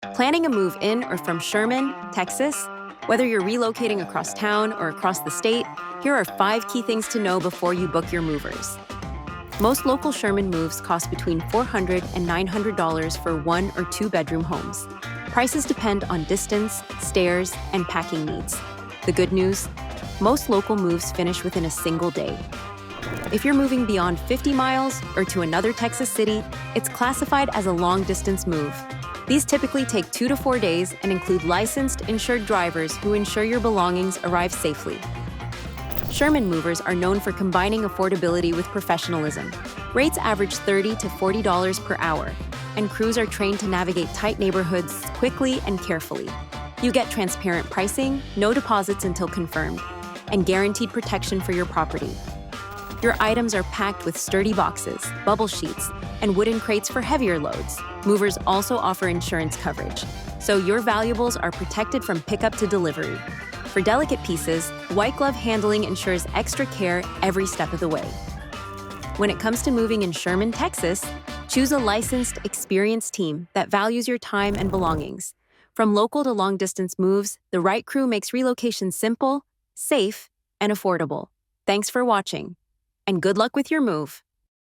Planning a move in or from Sherman, Texas? Whether you're relocating across town or across the state, here are 5 key things to know before you book your movers. Most local Sherman moves cost between $400 and $900 for 1 or 2 bedroom homes. Prices depend on distance, stairs, and packing needs. The good news? Most local moves finish within a single day. If you're moving beyond 50 miles or to another Texas city, it's classified as a long-distance move. These typically take 2 to 4 days and include licensed, insured drivers who ensure your belongings arrive safely. Sherman movers are known for combining affordability with professionalism. Rates average $30 to $40 per hour, and crews are trained to navigate tight neighborhoods quickly and carefully. You get transparent pricing, no deposits until confirmed, and guaranteed protection for your property. Your items are packed with sturdy boxes, bubble sheets, and wooden crates for heavier loads. Movers also offer insurance coverage, so your valuables are protected from pickup to delivery. For delicate pieces, white glove handling ensures extra care every step of the way. When it comes to moving in Sherman, Texas, choose a licensed, experienced team that values your time and belongings. From local to long-distance moves, the right crew makes relocation simple, safe, and affordable. Thanks for watching, and good luck with your move.